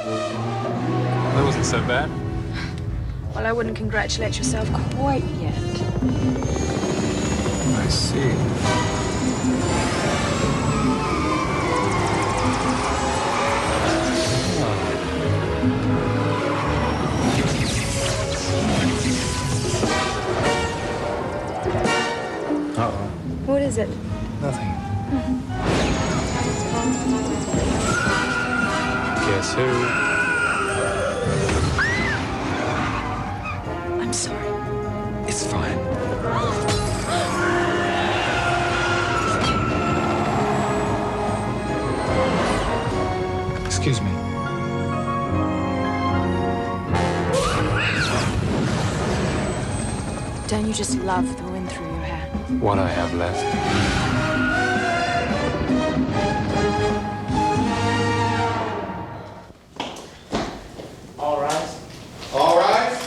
That wasn't so bad. Well, I wouldn't congratulate yourself quite yet. I see. Uh-oh. What is it? Nothing. Guess who? I'm sorry. It's fine. Excuse me. Don't you just love the wind through your hair? What I have left. All rise. All rise.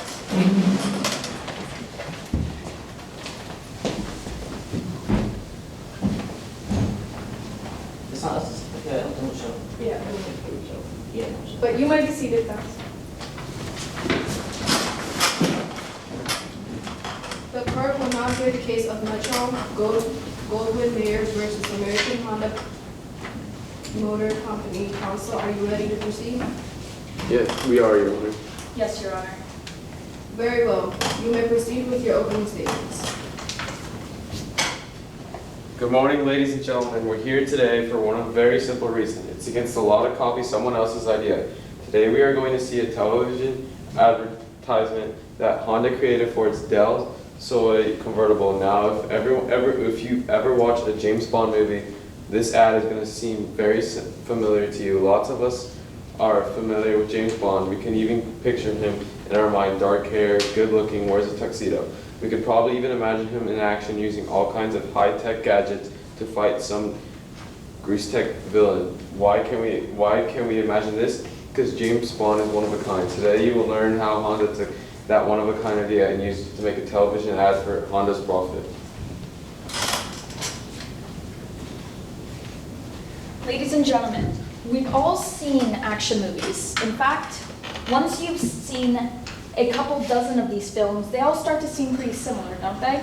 It's not us. Yeah, don't show. Yeah, Yeah, don't show. but you might be seated, thanks. The court will now hear the case of Metro Goldwyn Mayers versus American Honda Motor Company. Counsel, are you ready to proceed? Yes, we are, Your Honor. Yes, Your Honor. Very well. You may proceed with your opening statements. Good morning, ladies and gentlemen. We're here today for one very simple reason. It's against the law to copy someone else's idea. Today we are going to see a television advertisement that Honda created for its Del Soy convertible. Now, if you ever watched a James Bond movie, this ad is going to seem very familiar to you. Lots of us are familiar with James Bond. We can even picture him in our mind, dark hair, good looking, wears a tuxedo. We could probably even imagine him in action using all kinds of high-tech gadgets to fight some grease-tech villain. Why can we imagine this? Because James Bond is one of a kind. Today you will learn how Honda took that one-of-a-kind idea and used it to make a television ad for Honda's profit. Ladies and gentlemen, we've all seen action movies. In fact, once you've seen a couple dozen of these films, they all start to seem pretty similar, don't they?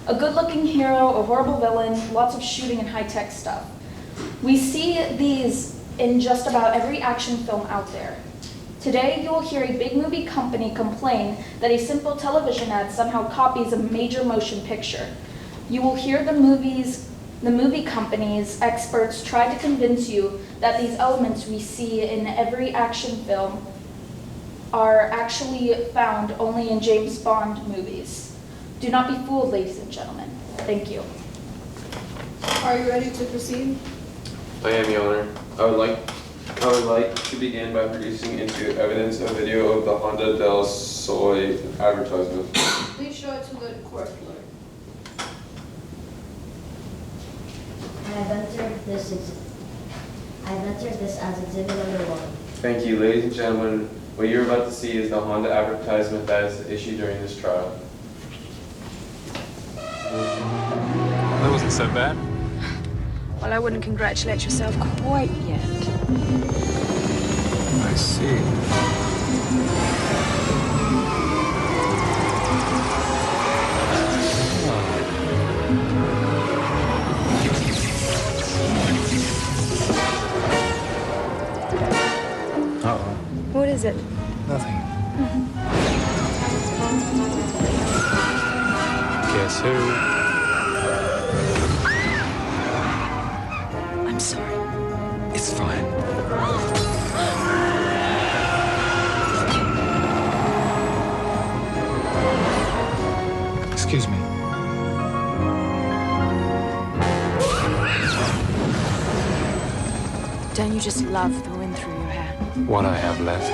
A good-looking hero, a horrible villain, lots of shooting and high-tech stuff. We see these in just about every action film out there. Today, you will hear a big movie company complain that a simple television ad somehow copies a major motion picture. You will hear the movie company's experts try to convince you that these elements we see in every action film are actually found only in James Bond movies. Do not be fooled, ladies and gentlemen. Thank you. Are you ready to proceed? I am, Your Honor. I would like to begin by producing into evidence a video of the Honda Del Soy advertisement. Please show it to the court clerk. I have entered this as exhibit number 1. Thank you, ladies and gentlemen. What you're about to see is the Honda advertisement that is issued during this trial. That wasn't so bad. Well, I wouldn't congratulate yourself quite yet. I see. Uh-oh. What is it? Nothing. Guess who? I'm sorry. It's fine. Excuse me. Don't you just love the wind through your hair? What I have left.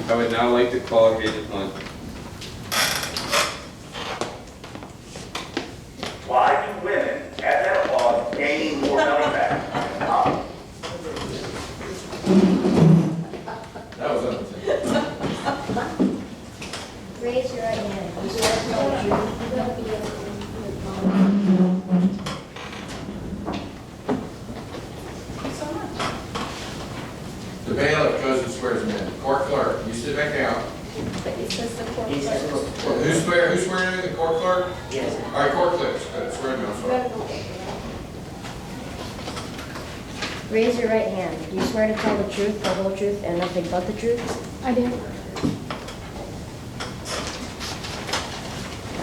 I would now like to call Agent Hunt. Why do women at menopause gain more belly fat? That was it. Raise your right hand. You swear to tell the truth, All right, court clerk, swear me, I'm You sorry. gotta go. Raise your right hand. Do you swear to tell the truth, the whole truth, and nothing but the truth? I do.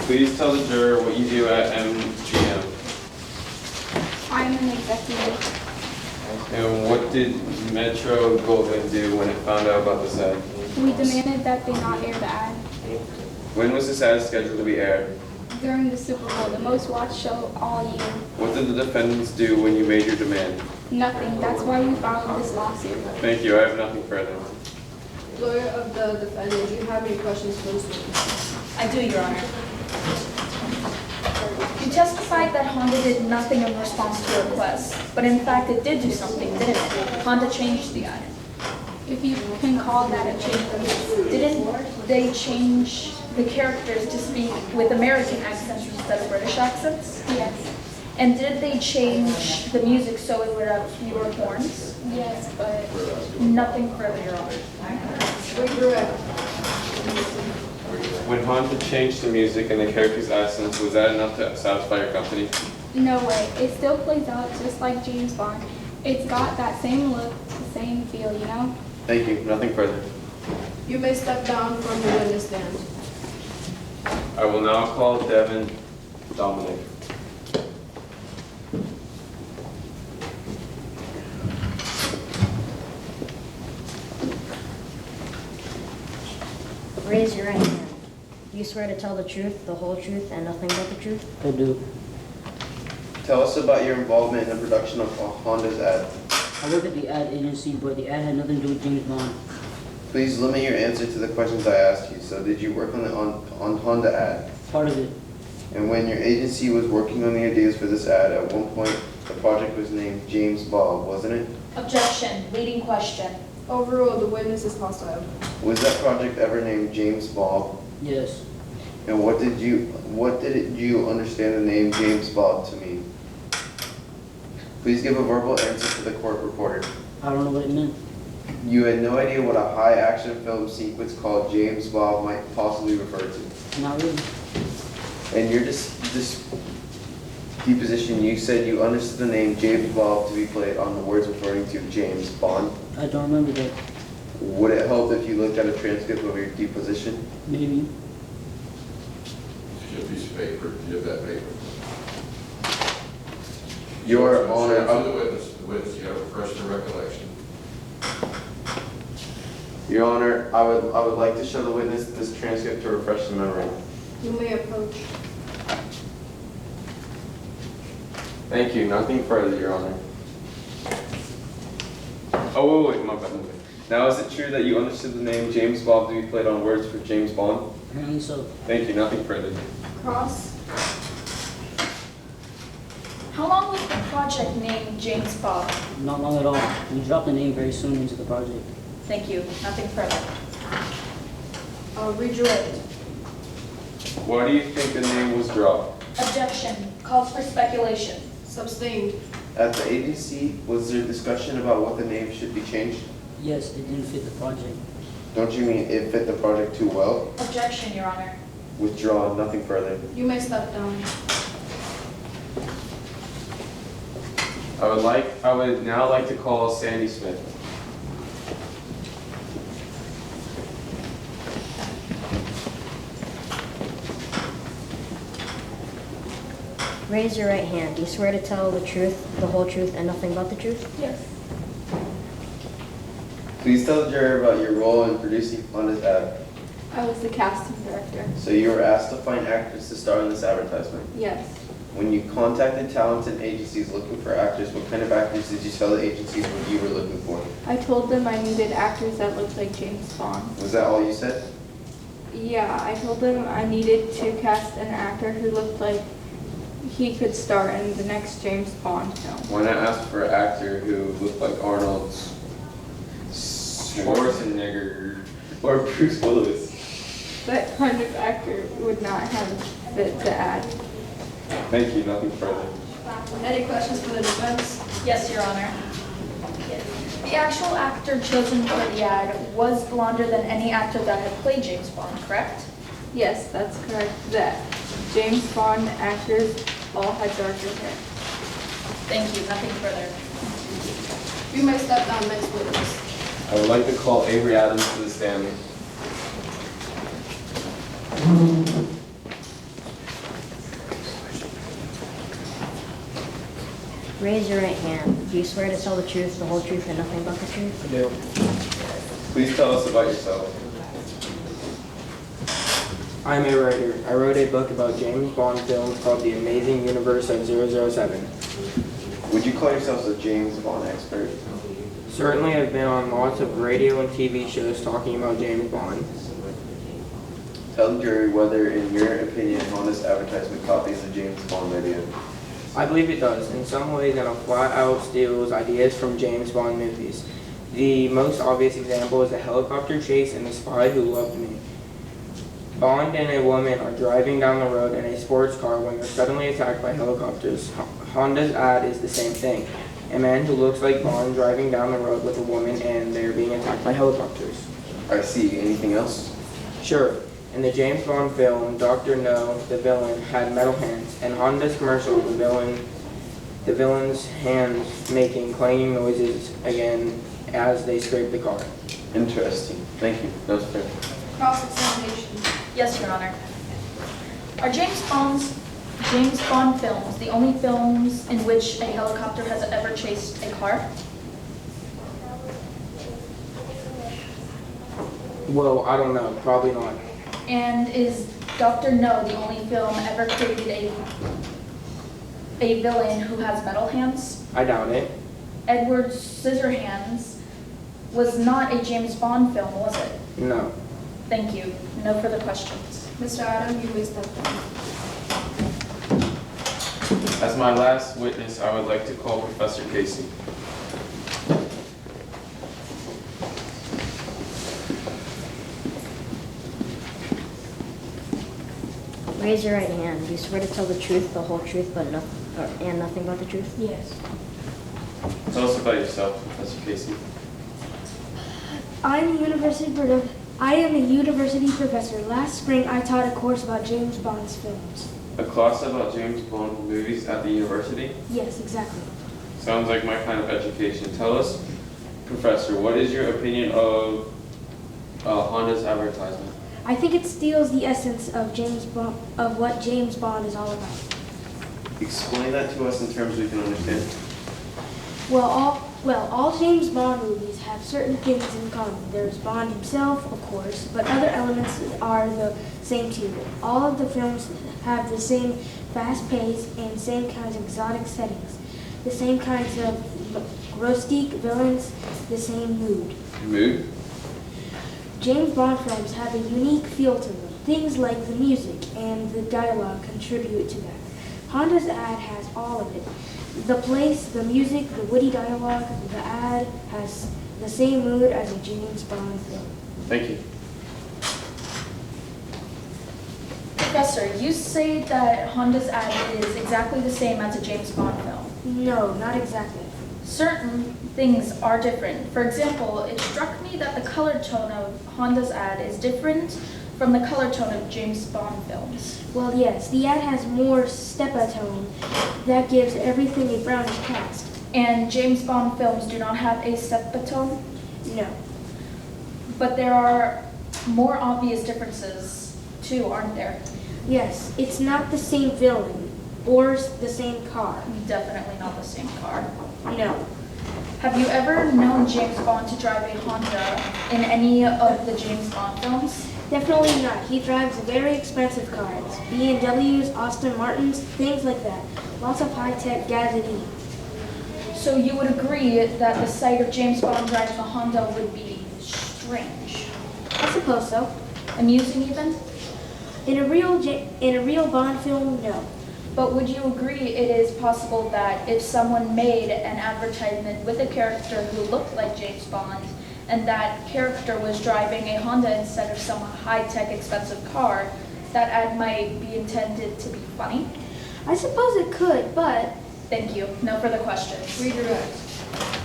Please tell the juror what you do at MGM. I'm an executive. And what did Metro Goldwyn do when it found out about this ad? We demanded that they not air the ad. When was this ad scheduled to be aired? During the Super Bowl, the most watched show all year. What did the defendants do when you made your demand? Nothing. That's why we filed this lawsuit. Thank you, I have nothing further. Lawyer of the defendant, do you have any questions for this witness? I do, Your Honor. You testified that Honda did nothing in response to your request, but in fact it did do something, didn't it? Honda changed the ad. If you can call that a change of use. Didn't they change the characters to speak with American accents instead of British accents? Yes. And did they change the music so it would have fewer horns? Yes, but Nothing further, Your Honor. Redirect. When Honda changed the music and the characters' accents, was that enough to satisfy your company? no way. It still plays out just like James Bond. It's got that same look, the same feel, you know? Thank you, nothing further. You may step down from the witness stand. I will now call Devin Dominic. Raise your right hand. Do you swear to tell the truth, the whole truth, and nothing but the truth? I do. Tell us about your involvement in the production of Honda's ad. I work at the ad agency, but the ad had nothing to do with James Bond. Please limit your answer to the questions I asked you. So did you work on the Honda ad? Part of it. And when your agency was working on the ideas for this ad, at one point the project was named James Bob, wasn't it? Objection, leading question. Overruled, the witness is hostile. Was that project ever named James Bob? Yes. And what did you understand the name James Bob to mean? Please give a verbal answer to the court reporter. I don't know what it meant. You had no idea what a high action film sequence called James Bob might possibly refer to. Not really. And your deposition, you said you understood the name James Bob to be played on the words referring to James Bond. I don't remember that. Would it help if you looked at a transcript of your deposition? Maybe. Just a piece of paper, give that paper. Your Honor, To the witness, you have a fresh recollection. Your Honor, I would like to show the witness this transcript to refresh the memory. You may approach. Thank you, nothing further, Your Honor. Oh, wait, my bad. Now, is it true that you understood the name James Bob to be played on words for James Bond? Apparently so. Thank you, nothing further. Cross. How long was the project named James Bob? Not long at all. We dropped the name very soon into the project. Thank you, nothing further. Redirect. Why do you think the name was dropped? Objection, calls for speculation. Sustained. At the agency, was there discussion about what the name should be changed? Yes, it didn't fit the project. Don't you mean it fit the project too well? Objection, Your Honor. Withdraw, nothing further. You may step down. I would now like to call Sandy Smith. Raise your right hand. Do you swear to tell the truth, the whole truth, and nothing but the truth? yes. Please tell the juror about your role in producing Honda's ad. I was the casting director. So you were asked to find actors to star in this advertisement. Yes. When you contacted talent and agencies looking for actors, what kind of actors did you tell the agencies what you were looking for? I told them I needed actors that looked like James Bond. Was that all you said? Yeah, I told them I needed to cast an actor who looked like he could star in the next James Bond film. Why not ask for an actor who looked like Arnold Schwarzenegger or Bruce Willis? That kind of actor would not have fit the ad. Thank you, nothing further. Any questions for the defense? Yes, Your Honor. The actual actor chosen for the ad was blonder than any actor that had played James Bond, correct? Yes, that's correct. That James Bond actors all had darker hair. Thank you, nothing further. You may step down, next witness. I would like to call Avery Adams to the stand. Raise your right hand. Do you swear to tell the truth, the whole truth, and nothing but the truth? I do. Please tell us about yourself. I'm a writer. I wrote a book about James Bond films called The Amazing Universe of 007. Would you call yourselves a James Bond expert? Certainly I've been on lots of radio and TV shows talking about James Bond. Tell the jury whether, in your opinion, Honda's advertisement copies the James Bond idea. I believe it does, in some ways, and it flat out steals ideas from James Bond movies. The most obvious example is the helicopter chase in The Spy Who Loved Me. Bond and a woman are driving down the road in a sports car when they're suddenly attacked by helicopters. Honda's ad is the same thing. A man who looks like Bond driving down the road with a woman and they're being attacked by helicopters. I see. Anything else? Sure. In the James Bond film, Dr. No, the villain, had metal hands. In Honda's commercial, the villain's hands making clanging noises again as they scrape the car. Interesting. Thank you. That was fair. Cross-examination. Yes, Your Honor. Are James Bond films the only films in which a helicopter has ever chased a car? Well, I don't know. Probably not. And is Dr. No the only film ever created a villain who has metal hands? I doubt it. Edward Scissorhands was not a James Bond film, was it? No. Thank you. No further questions. Mr. Adam, you may step down. As my last witness, I would like to call Professor Casey. Raise your right hand. Do you swear to tell the truth, the whole truth, but and nothing but the truth? Yes. Tell us about yourself, Professor Casey. I am a university professor. Last spring, I taught a course about James Bond's films. A class about James Bond movies at the university? Yes, exactly. Sounds like my kind of education. Tell us, Professor, what is your opinion of Honda's advertisement? I think it steals the essence of what James Bond is all about. Explain that to us in terms we can understand. All James Bond movies have certain things in common. There's Bond himself, of course, but other elements are the same too. All of the films have the same fast pace and same kinds of exotic settings, the same kinds of rustic villains, the same mood. Mood? James Bond films have a unique feel to them. Things like the music and the dialogue contribute to that. Honda's ad has all of it. The place, the music, the witty dialogue, the ad has the same mood as a James Bond film. Thank you. Professor, you say that Honda's ad is exactly the same as a James Bond film. No, not exactly. Certain things are different. For example, it struck me that the color tone of Honda's ad is different from the color tone of James Bond films. Well, yes, the ad has more sepia tone that gives everything a brownish cast. And James Bond films do not have a sepia tone? No. But there are more obvious differences too, aren't there? Yes, it's not the same villain or the same car. Definitely not the same car. No. Have you ever known James Bond to drive a Honda in any of the James Bond films? Definitely not. He drives very expensive cars. BMWs, Aston Martins, things like that. Lots of high-tech gadgeting. So you would agree that the sight of James Bond driving a Honda would be strange? I suppose so. Amusing even? In a real Bond film, no. But would you agree it is possible that if someone made an advertisement with a character who looked like James Bond, and that character was driving a Honda instead of some high-tech expensive car, that ad might be intended to be funny? I suppose it could, but... Thank you. No further questions. Redirect.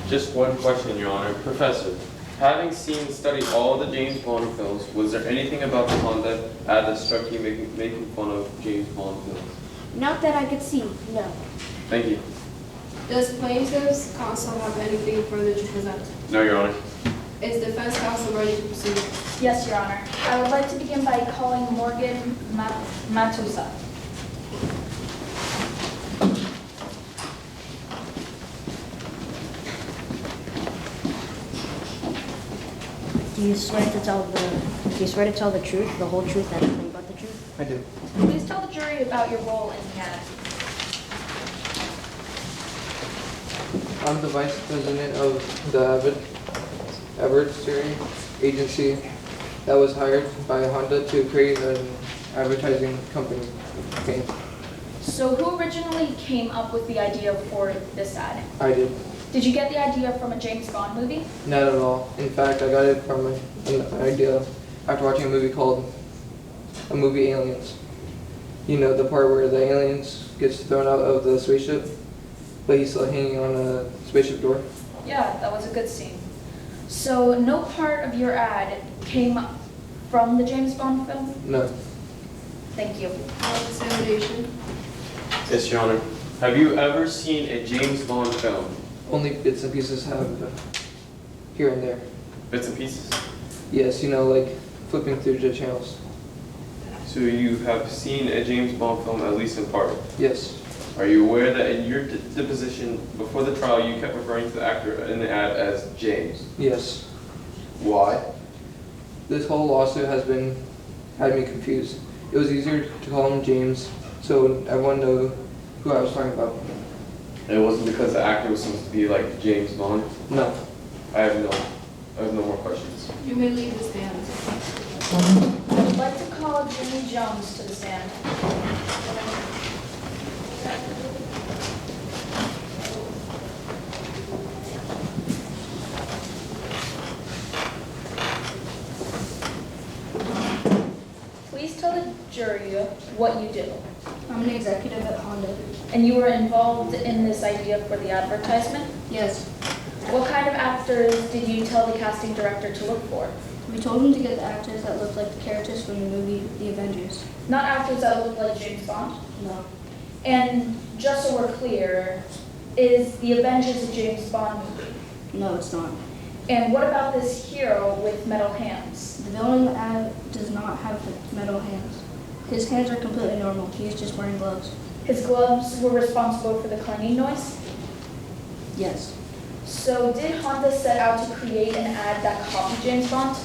Just one question, Your Honor. Professor, Having seen and studied all the James Bond films, was there anything about the Honda ad that struck you making fun of James Bond films? Not that I could see, no. Thank you. Does plaintiff's counsel have anything further to present? No, Your Honor. Is defense counsel ready to proceed? Yes, Your Honor. I would like to begin by calling Morgan Matusa. Do you swear to tell the truth, the whole truth, and nothing but the truth? I do. Please tell the jury about your role in the ad. I'm the vice president of the advertising agency that was hired by Honda to create an advertising company. Okay, So who originally came up with the idea for this ad? I did. Did you get the idea from a James Bond movie? Not at all. In fact, I got it from an idea after watching a movie Aliens. You know, the part where the aliens gets thrown out of the spaceship, but he's still hanging on a spaceship door. Yeah, that was a good scene. So no part of your ad came from the James Bond film? No. Thank you. Examination. Yes, Your Honor. Have you ever seen a James Bond film? Only bits and pieces have here and there. Bits and pieces? Yes, you know, like flipping through the channels. So you have seen a James Bond film at least in part? Yes. Are you aware that in your deposition before the trial you kept referring to the actor in the ad as James? Yes. Why? This whole lawsuit had me confused. It was easier to call him James, so everyone knew who I was talking about. It wasn't because the actor was supposed to be like James Bond? No. I have no more questions. You may leave the stand. I would like to call Jimmy Jones to the stand. Please tell the jury what you do. I'm an executive at Honda. And you were involved in this idea for the advertisement? Yes. What kind of actors did you tell the casting director to look for? We told him to get the actors that looked like the characters from the movie The Avengers. Not actors that look like James Bond? No. And just so we're clear, is The Avengers a James Bond movie? No, it's not. And what about this hero with metal hands? The villain in the ad does not have metal hands. His hands are completely normal. He is just wearing gloves. His gloves were responsible for the clanging noise? Yes. So did Honda set out to create an ad that copied James Bond?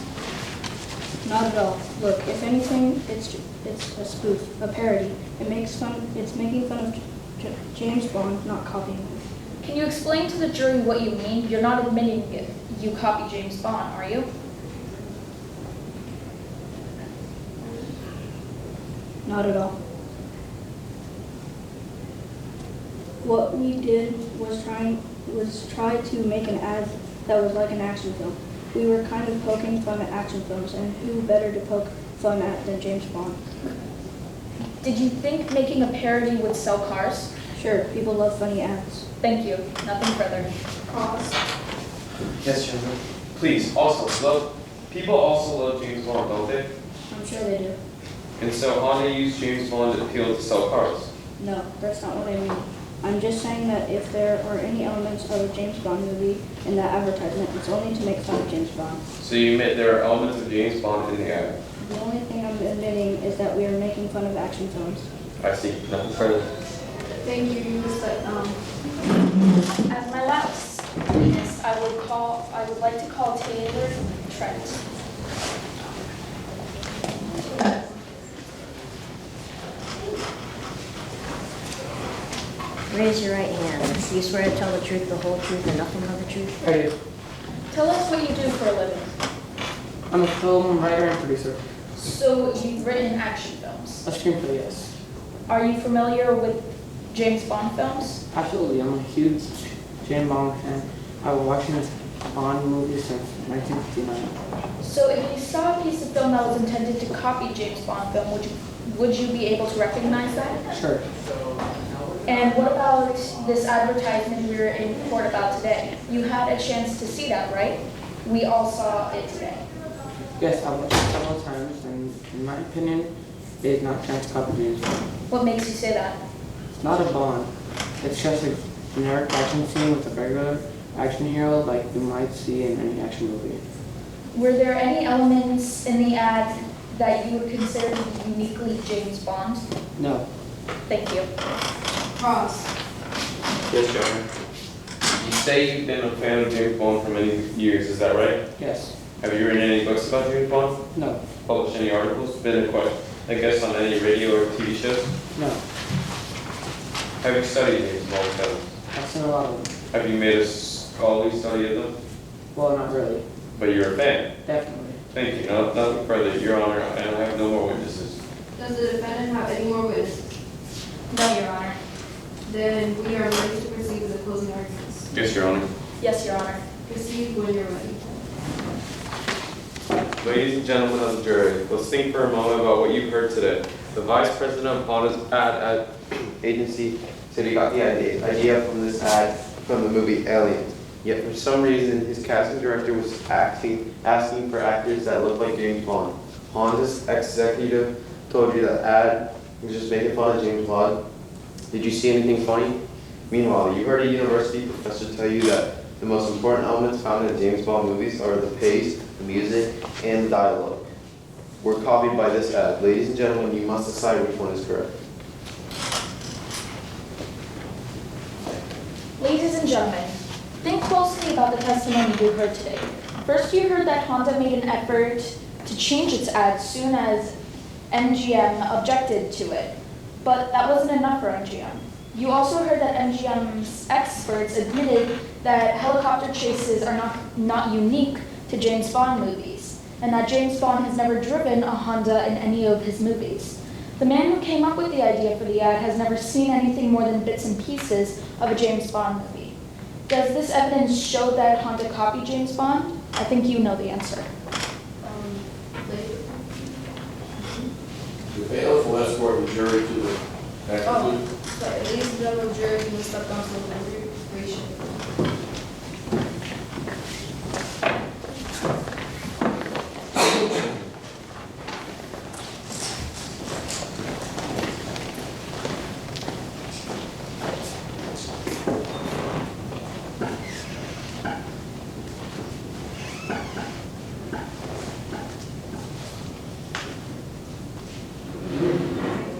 Not at all. Look, if anything, it's a spoof, a parody. It's making fun of James Bond, not copying him. Can you explain to the jury what you mean? You're not admitting you copy James Bond, are you? Not at all. What we did was try to make an ad that was like an action film. We were kind of poking fun at action films, and who better to poke fun at than James Bond? Did you think making a parody would sell cars? Sure, people love funny ads. Thank you. Nothing further. Cross. Yes, Your Honor. Please, people also love James Bond, don't they? I'm sure they do. And so Honda used James Bond to appeal to sell cars. No, that's not what I mean. I'm just saying that if there are any elements of a James Bond movie in that advertisement, it's only to make fun of James Bond. So you admit there are elements of James Bond in the ad? The only thing I'm admitting is that we are making fun of action films. I see. Nothing further. Thank you. As my last witness, I would like to call Taylor Trent. Raise your right hand. Do you swear to tell the truth, the whole truth, and nothing but the truth? I do. Tell us what you do for a living. I'm a film writer and producer. So you've written action films. A screenplay, yes. Are you familiar with James Bond films? Absolutely. I'm a huge James Bond fan. I've been watching Bond movies since 1959. So if you saw a piece of film that was intended to copy James Bond film, would you be able to recognize that? Sure. And what about this advertisement we were in court about today? You had a chance to see that, right? We all saw it today. Yes, I've watched it several times, and in my opinion, it is not trying to copy James Bond. What makes you say that? It's not a Bond. It's just a generic action scene with a regular action hero like you might see in any action movie. Were there any elements in the ad that you would consider to be uniquely James Bond? No. Thank you. Ross. Yes, John. You say you've been a fan of James Bond for many years, is that right? Yes. Have you written any books about James Bond? No. Published any articles? Been a guest on any radio or TV shows? No. Have you studied James Bond films? I've seen a lot of them. Have you made a scholarly study of them? Well, not really. But you're a fan? Definitely. Thank you. Nothing further, Your Honor, and I have no more witnesses. Does the defendant have any more witnesses? No, Your Honor. Then we are ready to proceed with the closing arguments. Yes, Your Honor. Yes, Your Honor. Proceed when you're ready. Ladies and gentlemen of the jury, let's think for a moment about what you've heard today. The Vice President of Honda's ad agency said he got the idea from this ad from the movie Alien. Yet for some reason, his casting director was asking for actors that look like James Bond. Honda's executive told you that ad was just making fun of James Bond. Did you see anything funny? Meanwhile, you heard a university professor tell you that the most important elements found in James Bond movies are the pace, the music, and the dialogue. Were copied by this ad. Ladies and gentlemen, you must decide which one is correct. Ladies and gentlemen, think closely about the testimony you heard today. First, you heard that Honda made an effort to change its ad soon as MGM objected to it, but that wasn't enough for MGM. You also heard that MGM's experts admitted that helicopter chases are not unique to James Bond movies, and that James Bond has never driven a Honda in any of his movies. The man who came up with the idea for the ad has never seen anything more than bits and pieces of a James Bond movie. Does this evidence show that Honda copied James Bond? I think you know the answer. The bailiff will escort the jury to the next conclusion. Sorry, ladies and gentlemen of the jury, you will step down to the deliberation.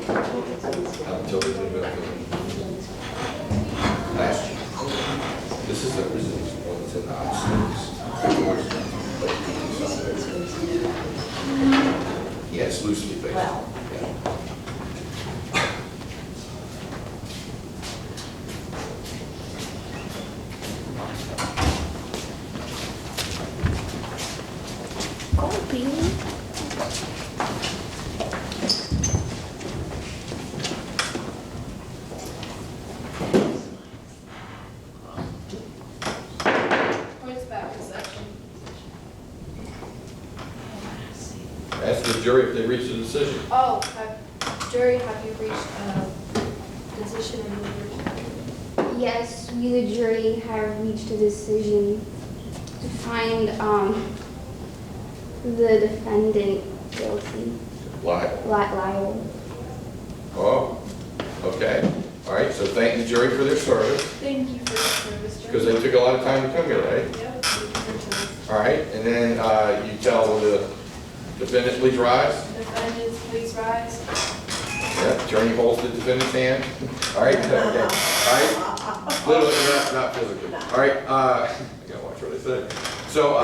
Until they do that. Last year. This is the residence one that's in the house. Yes, loosely based. Yeah. Points back in section. Ask the jury if they reached a decision. Oh, jury, have you reached a decision in the Yes, we, the jury, have reached a decision to find the defendant guilty. Liable. Oh, okay. All right, so thank the jury for their service, Thank you for your service, jury. because they took a lot of time to come here, right? Yep, thank you for your service. All right, and then you tell the defendant, please rise. Defendants, please rise. Yeah, attorney holds the defendant's hand. All right, okay. All right. Literally, not physically. All right, I gotta watch what I say. So,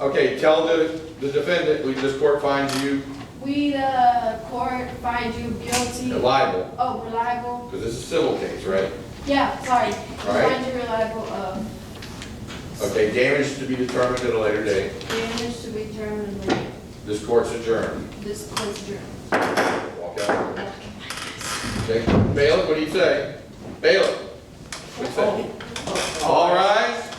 okay, tell the defendant, this court finds you We, the court, find you guilty. liable, Oh, reliable. because this is a civil case, right? Yeah, sorry. We All right. find you reliable of Okay, damage to be determined at a later date. damage to be determined later. This court's adjourned. This court's adjourned. Walk out. Okay, bailiff, what do you say? Bailiff, what do you say? All rise.